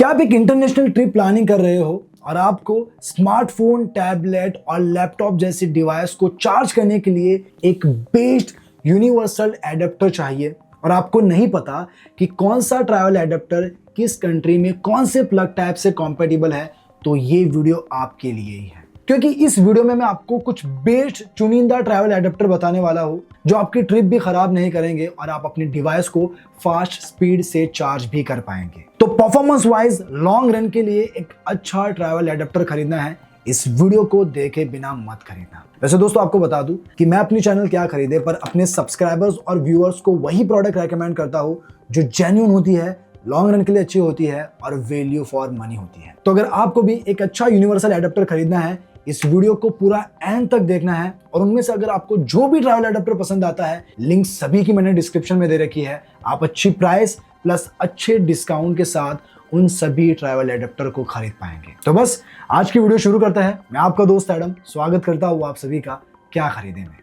आप एक international trip planning कर रहे हो और आपको स्मार्टफोन, टैबलेट और लैपटॉप जैसी डिवाइस को चार्ज करने के लिए एक बेस्ड यूनिवर्सल एडेप्टर चाहिए और आपको नहीं पता कि कौन सा ट्रैवल एडेप्टर किस कंट्री में कौन से प्लग टाइप से कॉम्पेटिबल है, तो ये वीडियो आपके लिए ही है। क्योंकि इस वीडियो में मैं आपको कुछ बेस्ड चुनिंदा ट्रैवल एडेप्टर बताने वाला हूं जो आपकी ट्रिप भी खराब नहीं करेंगे और आप अपनी डिवाइस को फास्ट स्पीड से चार्ज भी कर पाएंगे। तो परफॉर्मेंस वाइज लॉन्ग रन के लिए एक अच्छा ट्रैवल एडेप्टर खरीदना है, इस वीडियो को देखे बिना मत खरीदना। वैसे दोस्तों आपको बता दूं कि मैं अपनी चैनल क्या खरीदे पर अपने सब्सक्राइबर्स और व्यूअर्स को वही प्रोडक्ट रेकमेंड करता हूं जो जेन्युइन होती है, लॉन्ग रन के लिए अच्छी होती है और वैल्यू फॉर मनी होती है। तो अगर आपको भी एक अच्छा यूनिवर्सल एडेप्टर खरीदना है, इस वीडियो को पूरा एंड तक देखना है और उनमें से अगर आपको जो भी ट्रैवल एडेप्टर पसंद आता है, लिंक सभी की मैंने डिस्क्रिप्शन में दे रखी है। आप अच्छी प्राइस प्लस अच्छे डिस्काउंट के साथ उन सभी ट्रैवल एडेप्टर को खरीद पाएंगे। तो बस आज की वीडियो शुरू करते हैं। मैं आपका दोस्त एडम स्वागत करता हूँ आप सभी का क्या खरीदे में।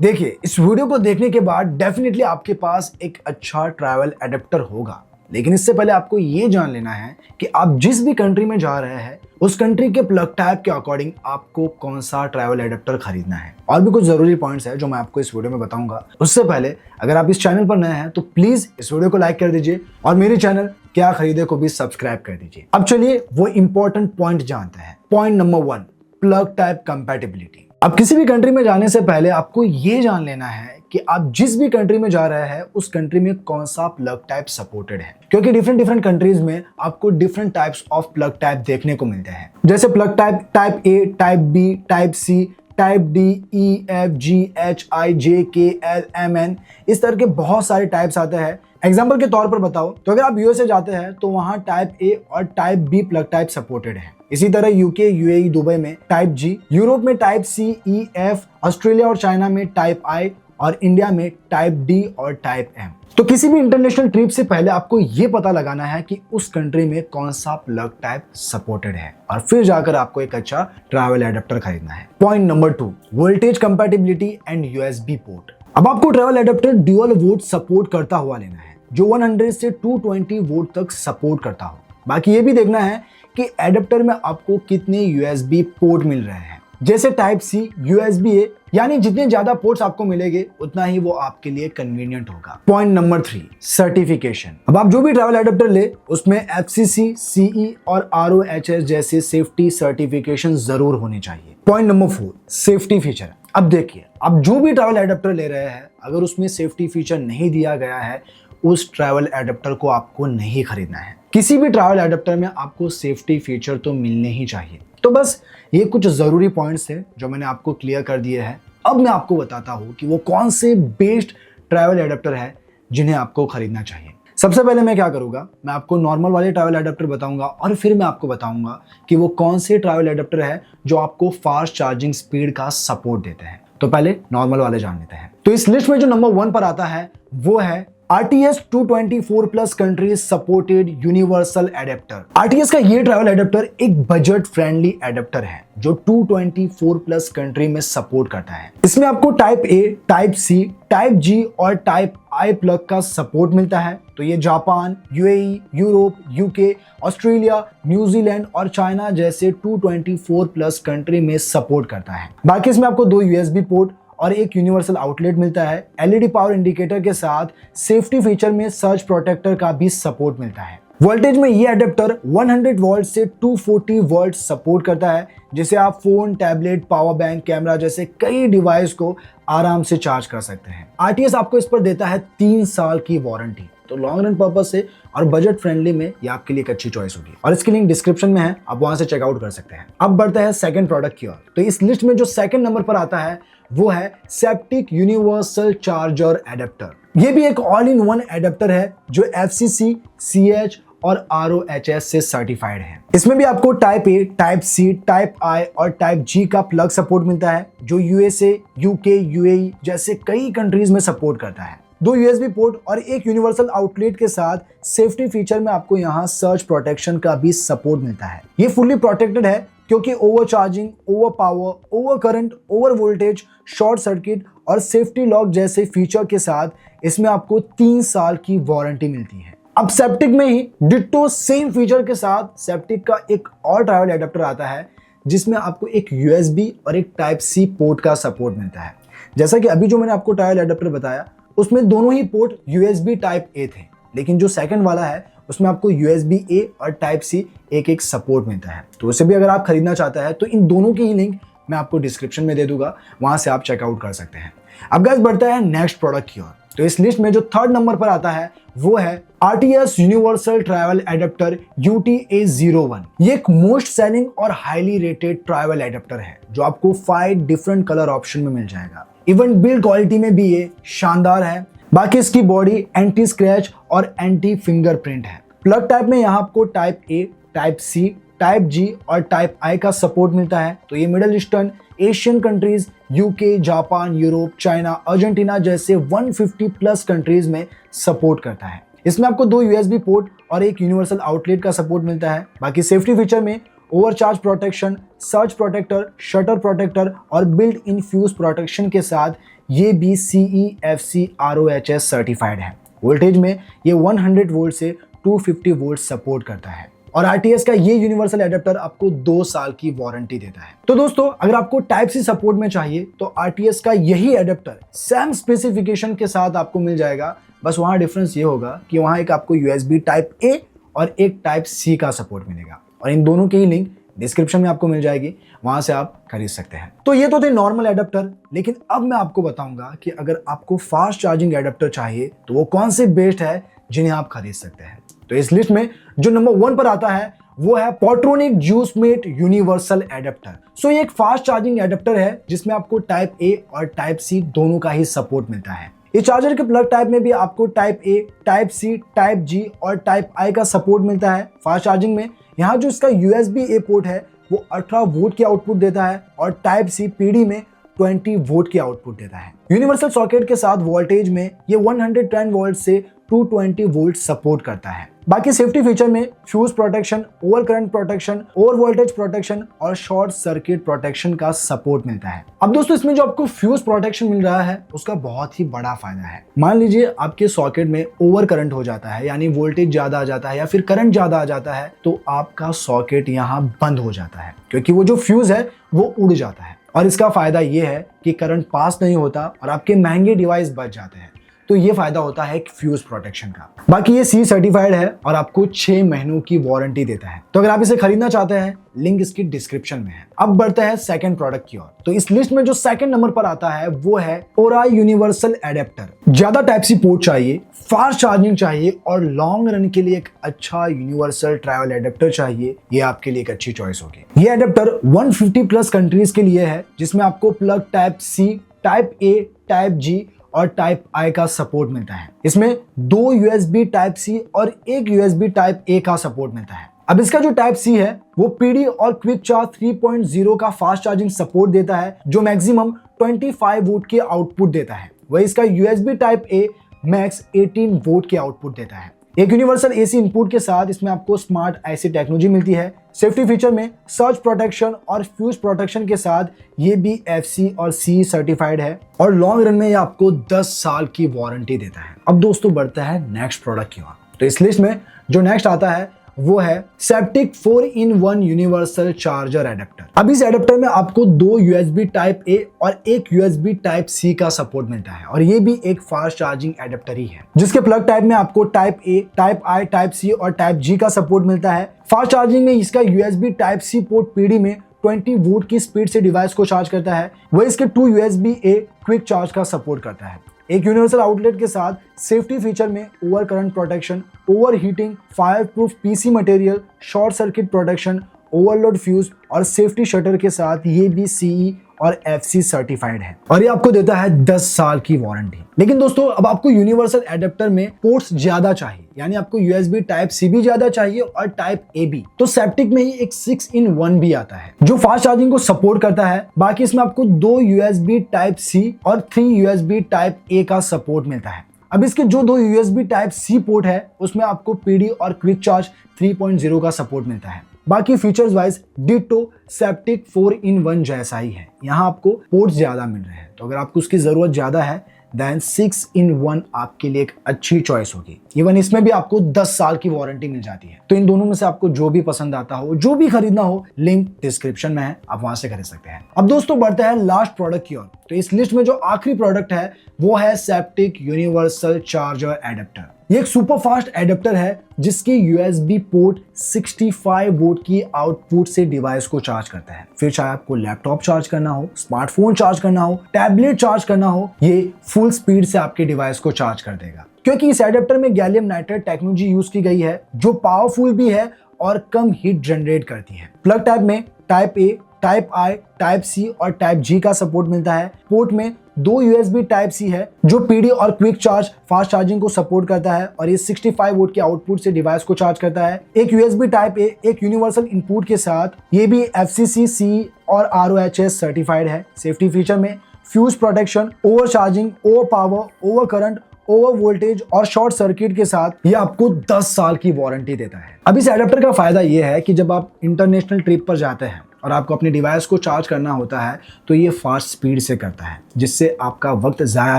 देखिए, इस वीडियो को देखने के बाद डेफिनेटली आपके पास एक अच्छा ट्रैवल एडेप्टर होगा, लेकिन इससे पहले आपको ये जान लेना है कि आप जिस भी कंट्री में जा रहे हैं उस कंट्री के प्लग टाइप के अकॉर्डिंग आपको कौन सा ट्रैवल एडेप्टर खरीदना है। और भी कुछ जरूरी पॉइंट्स है जो मैं आपको इस वीडियो में बताऊंगा। उससे पहले अगर आप इस चैनल पर नए हैं तो प्लीज इस वीडियो को लाइक कर दीजिए और मेरे चैनल क्या खरीदे को भी सब्सक्राइब कर दीजिए। अब चलिए वो इंपॉर्टेंट पॉइंट जानते हैं। Point number 1, plug type compatibility. अब किसी भी कंट्री में जाने से पहले आपको ये जान लेना है कि आप जिस भी कंट्री में जा रहे हैं उस कंट्री में कौन सा प्लग टाइप सपोर्टेड है, क्योंकि डिफरेंट कंट्रीज में आपको different types of plug type देखने को मिलते हैं। जैसे plug type A, type B, type C, type D, E, F, G, H, I, J, K, L, M, N, इस तरह के बहुत सारे टाइप्स आते हैं। एग्जाम्पल के तौर पर बताओ तो अगर आप यूएसए जाते हैं तो वहां टाइप ए और type B plug type supported है। इसी तरह यूके, यूएई, दुबई में टाइप जी, यूरोप में type C, E, F, Australia और चाइना में टाइप आई और इंडिया में टाइप डी और टाइप एम। तो किसी भी इंटरनेशनल ट्रिप से पहले आपको यह पता लगाना है कि उस कंट्री में कौन सा प्लग टाइप सपोर्टेड है और फिर जाकर आपको एक अच्छा ट्रैवल एडेप्टर खरीदना है। Point number 2, voltage compatibility and USB port. अब आपको travel adapter dual volt support करता हुआ लेना है जो 100 से 220 वोल्ट तक सपोर्ट करता हो। बाकी ये भी देखना है कि एडेप्टर में आपको कितने यूएसबी पोर्ट मिल रहे हैं। जैसे टाइप सी, यूएसबी ए, यानी जितने ज्यादा पोर्ट्स आपको मिलेंगे उतना ही वो आपके लिए कन्वीनियंट होगा। Point number 3, certification. अब आप जो भी ट्रैवल एडेप्टर ले उसमें एफसीसी, सीई और आरओएचएस जैसे सेफ्टी सर्टिफिकेशन जरूर होने चाहिए। Point number 4, safety feature. अब देखिए, आप जो भी ट्रैवल एडेप्टर ले रहे हैं अगर उसमें सेफ्टी फीचर नहीं दिया गया है उस ट्रैवल एडेप्टर को आपको नहीं खरीदना है। किसी भी ट्रैवल एडेप्टर में आपको सेफ्टी फीचर तो मिलने ही चाहिए। तो बस ये कुछ जरूरी पॉइंट्स थे जो मैंने आपको क्लियर कर दिए हैं। अब मैं आपको बताता हूं कि वो कौन से बेस्ड ट्रैवल एडेप्टर है जिन्हें आपको खरीदना चाहिए। सबसे पहले मैं क्या करूंगा, मैं आपको नॉर्मल वाले ट्रैवल एडेप्टर बताऊंगा और फिर मैं आपको बताऊंगा कि वो कौन से ट्रैवल एडेप्टर है जो आपको फास्ट चार्जिंग स्पीड का सपोर्ट देते हैं। तो पहले नॉर्मल वाले जान लेते हैं। तो इस लिस्ट में जो नंबर 1 पर आता है वो है RTS 224 plus countries supported universal adapter. RTS का ये ट्रैवल एडेप्टर एक बजट फ्रेंडली एडेप्टर है जो 224 प्लस कंट्री में सपोर्ट करता है। इसमें आपको type A, type C, type G और टाइप आई प्लग का सपोर्ट मिलता है। तो ये Japan, UAE, Europe, UK, Australia, New Zealand और चाइना जैसे 224 प्लस कंट्री में सपोर्ट करता है। बाकी इसमें आपको 2 यूएसबी पोर्ट और एक यूनिवर्सल आउटलेट मिलता है। एलईडी पावर इंडिकेटर के साथ सेफ्टी फीचर में सर्च प्रोटेक्टर का भी सपोर्ट मिलता है। वोल्टेज में ये एडेप्टर 100 वोल्ट से 240 वोल्ट सपोर्ट करता है, जिसे आप phone, tablet, power bank, camera जैसे कई डिवाइस को आराम से चार्ज कर सकते हैं। आरटीएस आपको इस पर देता है 3 साल की वारंटी। तो लॉन्ग रन पर्पस से और बजट फ्रेंडली में ये आपके लिए एक अच्छी चॉइस होगी और इसकी लिंक डिस्क्रिप्शन में है, आप वहां से चेकआउट कर सकते हैं। अब बढ़ते हैं सेकंड प्रोडक्ट की ओर। तो इस लिस्ट में जो सेकंड नंबर पर आता है वो है सेप्टिक यूनिवर्सल चार्जर एडेप्टर। ये भी एक ऑल इन वन एडेप्टर है जो एफसीसी, सीएच और आरओएचएस से सर्टिफाइड है। इसमें भी आपको type A, type C, type I और टाइप जी का प्लग सपोर्ट मिलता है जो यूएसए, यूके, यूएई जैसे कई कंट्रीज में सपोर्ट करता है। 2 यूएसबी पोर्ट और एक यूनिवर्सल आउटलेट के साथ सेफ्टी फीचर में आपको यहाँ सर्च प्रोटेक्शन का भी सपोर्ट मिलता है। ये फुल्ली प्रोटेक्टेड है क्योंकि over charging, over power, over current, over voltage, short circuit और सेफ्टी लॉक जैसे फीचर के साथ इसमें आपको 3 साल की वारंटी मिलती है। अब सेप्टिक में ही डिट्टो सेम फीचर के साथ सेप्टिक का एक और ट्रैवल एडेप्टर आता है जिसमें आपको एक USB और एक टाइप C पोर्ट का सपोर्ट मिलता है। जैसा कि अभी जो मैंने आपको ट्रैवल एडेप्टर बताया उसमें दोनों ही पोर्ट USB टाइप A थे, लेकिन जो सेकंड वाला है उसमें आपको USB A और टाइप C एक सपोर्ट मिलता है। तो उसे भी अगर आप खरीदना चाहते हैं तो इन दोनों की ही लिंक मैं आपको डिस्क्रिप्शन में दे दूंगा, वहां से आप चेकआउट कर सकते हैं। अब गाइस बढ़ता है नेक्स्ट प्रोडक्ट की ओर। तो इस लिस्ट में जो थर्ड नंबर पर आता है वो है RTS universal travel adapter UTA01। ये एक मोस्ट सेलिंग और हाईली रेटेड ट्रैवल एडेप्टर है जो आपको 5 डिफरेंट कलर ऑप्शन में मिल जाएगा। इवन बिल्ड क्वालिटी में भी ये शानदार है। बाकी इसकी बॉडी एंटी स्क्रैच और एंटी फिंगरप्रिंट है। प्लग टाइप में यहाँ आपको type A, type C, type G और टाइप I का सपोर्ट मिलता है। तो ये middle eastern, Asian countries, UK, Japan, Europe, China, Argentina जैसे 150 प्लस कंट्रीज में सपोर्ट करता है। इसमें आपको 2 USB पोर्ट और एक यूनिवर्सल आउटलेट का सपोर्ट मिलता है। बाकी सेफ्टी फीचर में overcharge protection, surge protector, shutter protector और बिल्ट इन फ्यूज प्रोटेक्शन के साथ ये भी CEFC RoHS सर्टिफाइड है। वोल्टेज में ये 100 वोल्ट से 250 वोल्ट सपोर्ट करता है और RTS का ये यूनिवर्सल एडेप्टर आपको 2 साल की वारंटी देता है। तो दोस्तों अगर आपको टाइप C सपोर्ट में चाहिए तो RTS का यही एडेप्टर सेम स्पेसिफिकेशन के साथ आपको मिल जाएगा। बस वहां डिफरेंस ये होगा कि वहां एक आपको USB टाइप A और एक टाइप C का सपोर्ट मिलेगा और इन दोनों की ही लिंक डिस्क्रिप्शन में आपको मिल जाएगी, वहां से आप खरीद सकते हैं। तो ये तो थे नॉर्मल एडेप्टर, लेकिन अब मैं आपको बताऊंगा कि अगर आपको फास्ट चार्जिंग एडेप्टर चाहिए तो वो कौन से बेस्ट है जिन्हें आप खरीद सकते हैं। तो इस लिस्ट में जो नंबर 1 पर आता है वो है पोर्ट्रोनिक जूसमेट यूनिवर्सल एडेप्टर। सो ये एक फास्ट चार्जिंग एडेप्टर है जिसमें आपको टाइप A और टाइप C दोनों का ही सपोर्ट मिलता है। इस चार्जर के प्लग टाइप में भी आपको type A, type C, type G और टाइप I का सपोर्ट मिलता है। फास्ट चार्जिंग में यहाँ जो इसका USB A पोर्ट है वो 18 वोल्ट की आउटपुट देता है और टाइप C PD में 20 वोल्ट की आउटपुट देता है। यूनिवर्सल सॉकेट के साथ वोल्टेज में ये 110 वोल्ट से 220 वोल्ट सपोर्ट करता है। बाकी सेफ्टी फीचर में fuse protection, over current protection, over voltage protection और शॉर्ट सर्किट प्रोटेक्शन का सपोर्ट मिलता है। अब दोस्तों इसमें जो आपको फ्यूज प्रोटेक्शन मिल रहा है उसका बहुत ही बड़ा फायदा है। मान लीजिए आपके सॉकेट में ओवर करंट हो जाता है, यानी वोल्टेज ज्यादा आ जाता है या फिर करंट ज्यादा आ जाता है, तो आपका सॉकेट यहाँ बंद हो जाता है क्योंकि वो जो फ्यूज है वो उड़ जाता है। और इसका फायदा ये है कि करंट पास नहीं होता और आपके महंगे डिवाइस बच जाते हैं। तो ये फायदा होता है फ्यूज प्रोटेक्शन का। बाकी ये C सर्टिफाइड है और आपको 6 महीनों की वारंटी देता है। तो अगर आप इसे खरीदना चाहते हैं लिंक इसकी डिस्क्रिप्शन में है। अब बढ़ते हैं सेकंड प्रोडक्ट की ओर। तो इस लिस्ट में जो सेकंड नंबर पर आता है वो है ओरा यूनिवर्सल एडेप्टर। ज्यादा टाइप C पोर्ट चाहिए, फास्ट चार्जिंग चाहिए और लॉन्ग रन के लिए एक अच्छा यूनिवर्सल ट्रैवल एडेप्टर चाहिए, ये आपके लिए एक अच्छी चॉइस होगी। ये एडेप्टर 150 प्लस कंट्रीज के लिए है जिसमें आपको plug type C, type A, type G और टाइप I का सपोर्ट मिलता है। इसमें 2 USB टाइप C और एक USB टाइप A का सपोर्ट मिलता है। अब इसका जो टाइप C है वो PD और क्विक चार्ज 3.0 का फास्ट चार्जिंग सपोर्ट देता है जो मैक्सिमम 25 वोल्ट की आउटपुट देता है। वही इसका USB type A max 18 volt की आउटपुट देता है। एक यूनिवर्सल AC इनपुट के साथ इसमें आपको स्मार्ट IC टेक्नोलॉजी मिलती है। सेफ्टी फीचर में सर्च प्रोटेक्शन और फ्यूज प्रोटेक्शन के साथ ये भी FC और CE सर्टिफाइड है और लॉन्ग रन में ये आपको 10 साल की वारंटी देता है। अब दोस्तों बढ़ता है नेक्स्ट प्रोडक्ट की ओर। तो इस लिस्ट में जो नेक्स्ट आता है वो है septic 4-in-1 universal charger adapter. अब इस एडेप्टर में आपको 2 USB टाइप A और एक USB टाइप C का सपोर्ट मिलता है और ये भी एक फास्ट चार्जिंग एडेप्टर ही है जिसके प्लग टाइप में आपको type A, type I, type C और टाइप G का सपोर्ट मिलता है। फास्ट चार्जिंग में इसका USB type C port PD में 20 वोल्ट की स्पीड से डिवाइस को चार्ज करता है। वह इसके 2 USB A क्विक चार्ज का सपोर्ट करता है। एक यूनिवर्सल आउटलेट के साथ सेफ्टी फीचर में over current protection, over heating, fire proof PC material, short circuit protection, overload fuse और सेफ्टी शटर के साथ ये भी CE और FC सर्टिफाइड है और ये आपको देता है 10 साल की वारंटी। लेकिन दोस्तों अब आपको यूनिवर्सल एडेप्टर में पोर्ट्स ज्यादा चाहिए, यानी आपको USB टाइप C भी ज्यादा चाहिए और टाइप A भी। तो सेप्टिक में ही एक 6-in-1 भी आता है जो फास्ट चार्जिंग को सपोर्ट करता है। बाकी इसमें आपको 2 USB टाइप C और 3 USB टाइप A का सपोर्ट मिलता है। अब इसके जो 2 USB टाइप C पोर्ट है उसमें आपको PD और क्विक चार्ज 3.0 का सपोर्ट मिलता है। बाकी features wise ditto septic 4-in-1 जैसा ही है। यहाँ आपको पोर्ट्स ज्यादा मिल रहे हैं, तो अगर आपको उसकी जरूरत ज्यादा है देन 6-in-1 आपके लिए एक अच्छी चॉइस होगी। इवन इसमें भी आपको 10 साल की वारंटी मिल जाती है। तो इन दोनों में से आपको जो भी पसंद आता हो, जो भी खरीदना हो, लिंक डिस्क्रिप्शन में है, आप वहां से खरीद सकते हैं। अब दोस्तों बढ़ते हैं लास्ट प्रोडक्ट की ओर। तो इस लिस्ट में जो आखिरी प्रोडक्ट है वो है सेप्टिक यूनिवर्सल चार्जर एडेप्टर। ये एक सुपर फास्ट एडेप्टर है जिसकी USB पोर्ट 65 वोल्ट की आउटपुट से डिवाइस को चार्ज करता है। फिर चाहे आपको लैपटॉप चार्ज करना हो, स्मार्टफोन चार्ज करना हो, टैबलेट चार्ज करना हो, ये फुल स्पीड से आपके डिवाइस को चार्ज कर देगा। क्योंकि इस एडेप्टर में गैलियम नाइट्राइड टेक्नोलॉजी यूज की गई है जो पावरफुल भी है और कम हीट जनरेट करती है। प्लग टाइप में type A, type I, type C और टाइप जी का सपोर्ट मिलता है। पोर्ट में 2 USB टाइप सी है जो PD और क्विक चार्ज फास्ट चार्जिंग को सपोर्ट करता है और ये 65 वोल्ट के आउटपुट से डिवाइस को चार्ज करता है। एक USB टाइप ए एक यूनिवर्सल इनपुट के साथ ये भी FCC और RoHS सर्टिफाइड है। सेफ्टी फीचर में fuse protection, over charging, over power, over current, over voltage और शॉर्ट सर्किट के साथ ये आपको 10 साल की वारंटी देता है। अब इस एडेप्टर का फायदा ये है कि जब आप इंटरनेशनल ट्रिप पर जाते हैं और आपको अपने डिवाइस को चार्ज करना होता है तो ये फास्ट स्पीड से करता है, जिससे आपका वक्त ज़ाया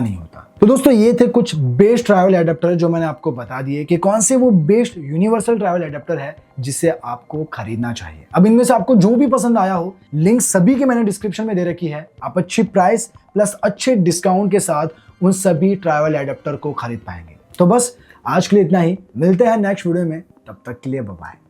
नहीं होता। तो दोस्तों ये थे कुछ बेस्ट ट्रैवल एडेप्टर जो मैंने आपको बता दिए कि कौन से वो बेस्ट यूनिवर्सल ट्रैवल एडेप्टर है जिसे आपको खरीदना चाहिए। अब इनमें से आपको जो भी पसंद आया हो, लिंक सभी के मैंने डिस्क्रिप्शन में दे रखी है। आप अच्छी प्राइस प्लस अच्छे डिस्काउंट के साथ उन सभी ट्रैवल एडेप्टर को खरीद पाएंगे। तो बस आज के लिए इतना ही, मिलते हैं नेक्स्ट वीडियो में, तब तक के लिए बाय बाय।